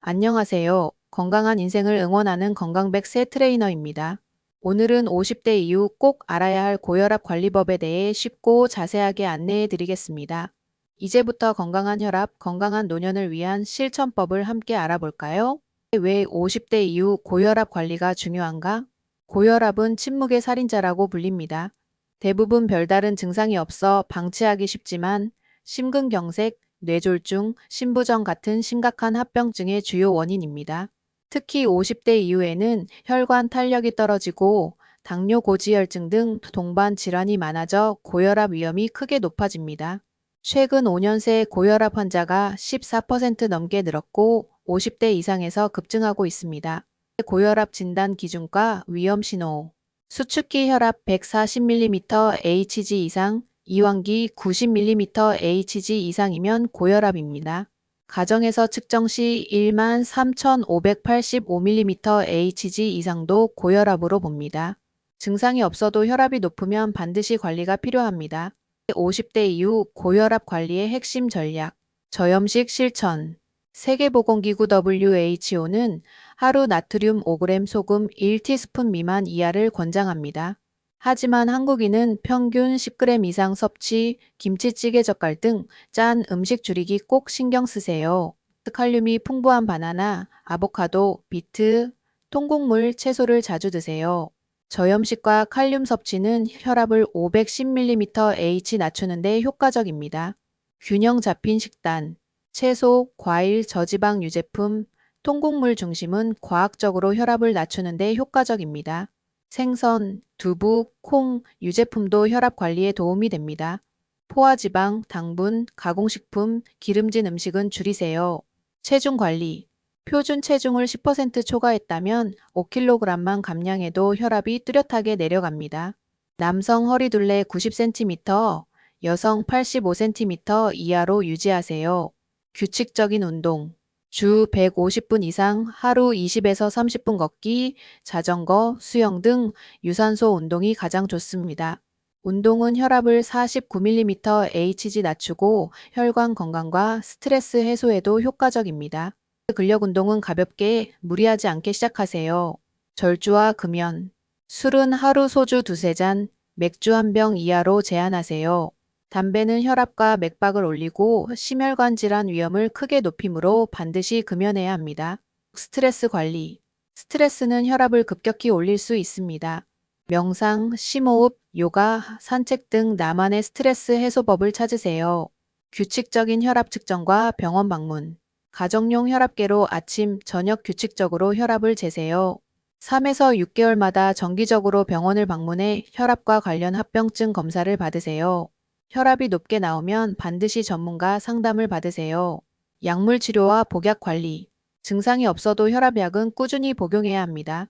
안녕하세요. 건강한 인생을 응원하는 건강백세 트레이너입니다. 오늘은 50대 이후 꼭 알아야 할 고혈압 관리법에 대해 쉽고 자세하게 안내해 드리겠습니다. 이제부터 건강한 혈압, 건강한 노년을 위한 실천법을 함께 알아볼까요? 왜 50대 이후 고혈압 관리가 중요한가? 고혈압은 침묵의 살인자라고 불립니다. 대부분 별다른 증상이 없어 방치하기 쉽지만 심근경색, 뇌졸중, 신부전 같은 심각한 합병증의 주요 원인입니다. 특히 50대 이후에는 혈관 탄력이 떨어지고 당뇨 고지혈증 등 동반 질환이 많아져 고혈압 위험이 크게 높아집니다. 최근 5년 새 고혈압 환자가 14% 넘게 늘었고 50대 이상에서 급증하고 있습니다. 고혈압 진단 기준과 위험 신호. 수축기 혈압 140mm Hg 이상, 이완기 90mm Hg 이상이면 고혈압입니다. 가정에서 측정 시 13,585mm Hg 이상도 고혈압으로 봅니다. 증상이 없어도 혈압이 높으면 반드시 관리가 필요합니다. 50대 이후 고혈압 관리의 핵심 전략, 저염식 실천. 세계보건기구 WHO는 하루 나트륨 5g, 소금 1티스푼 미만 이하를 권장합니다. 하지만 한국인은 평균 10g 이상 섭취, 김치찌개 젓갈 등 짠 음식 줄이기 꼭 신경 쓰세요. 칼륨이 풍부한 바나나, 아보카도, 비트, 통곡물, 채소를 자주 드세요. 저염식과 칼륨 섭취는 혈압을 510mm/H 낮추는 데 효과적입니다. 균형 잡힌 식단, 채소, 과일, 저지방 유제품, 통곡물 중심은 과학적으로 혈압을 낮추는 데 효과적입니다. 생선, 두부, 콩, 유제품도 혈압 관리에 도움이 됩니다. 포화지방, 당분, 가공식품, 기름진 음식은 줄이세요. 체중 관리. 표준 체중을 10% 초과했다면 5kg만 감량해도 혈압이 뚜렷하게 내려갑니다. 남성 허리둘레 90cm, 여성 85cm 이하로 유지하세요. 규칙적인 운동. 주 150분 이상 하루 20에서 30분 걷기, 자전거, 수영 등 유산소 운동이 가장 좋습니다. 운동은 혈압을 49mm/Hg 낮추고 혈관 건강과 스트레스 해소에도 효과적입니다. 근력 운동은 가볍게 무리하지 않게 시작하세요. 절주와 금연. 술은 하루 소주 두세 잔, 맥주 한 병 이하로 제한하세요. 담배는 혈압과 맥박을 올리고 심혈관 질환 위험을 크게 높이므로 반드시 금연해야 합니다. 스트레스 관리. 스트레스는 혈압을 급격히 올릴 수 있습니다. 명상, 심호흡, 요가, 산책 등 나만의 스트레스 해소법을 찾으세요. 규칙적인 혈압 측정과 병원 방문. 가정용 혈압계로 아침, 저녁 규칙적으로 혈압을 재세요. 3에서 6개월마다 정기적으로 병원을 방문해 혈압과 관련 합병증 검사를 받으세요. 혈압이 높게 나오면 반드시 전문가 상담을 받으세요. 약물 치료와 복약 관리. 증상이 없어도 혈압약은 꾸준히 복용해야 합니다.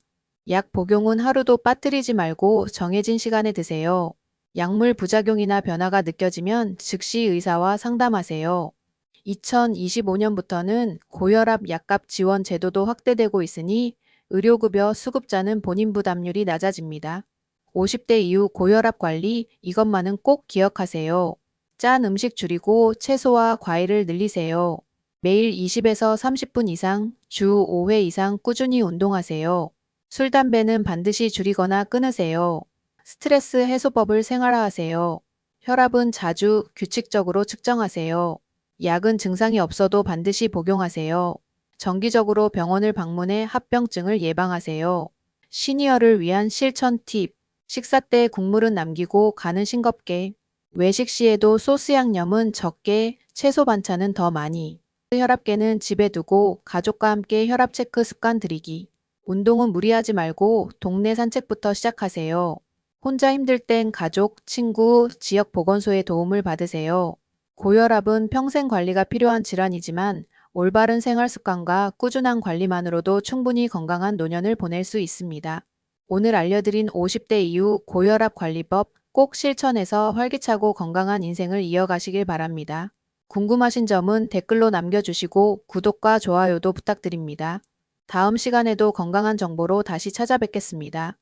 약 복용은 하루도 빠뜨리지 말고 정해진 시간에 드세요. 약물 부작용이나 변화가 느껴지면 즉시 의사와 상담하세요. 2025년부터는 고혈압 약값 지원 제도도 확대되고 있으니 의료급여 수급자는 본인 부담률이 낮아집니다. 50대 이후 고혈압 관리, 이것만은 꼭 기억하세요. 짠 음식 줄이고 채소와 과일을 늘리세요. 매일 20에서 30분 이상, 주 5회 이상 꾸준히 운동하세요. 술, 담배는 반드시 줄이거나 끊으세요. 스트레스 해소법을 생활화하세요. 혈압은 자주, 규칙적으로 측정하세요. 약은 증상이 없어도 반드시 복용하세요. 정기적으로 병원을 방문해 합병증을 예방하세요. 시니어를 위한 실천 팁. 식사 때 국물은 남기고 간은 싱겁게. 외식 시에도 소스 양념은 적게, 채소 반찬은 더 많이. 혈압계는 집에 두고 가족과 함께 혈압 체크 습관 들이기. 운동은 무리하지 말고 동네 산책부터 시작하세요. 혼자 힘들 땐 가족, 친구, 지역 보건소의 도움을 받으세요. 고혈압은 평생 관리가 필요한 질환이지만 올바른 생활 습관과 꾸준한 관리만으로도 충분히 건강한 노년을 보낼 수 있습니다. 오늘 알려드린 50대 이후 고혈압 관리법 꼭 실천해서 활기차고 건강한 인생을 이어가시길 바랍니다. 궁금하신 점은 댓글로 남겨주시고 구독과 좋아요도 부탁드립니다. 다음 시간에도 건강한 정보로 다시 찾아뵙겠습니다.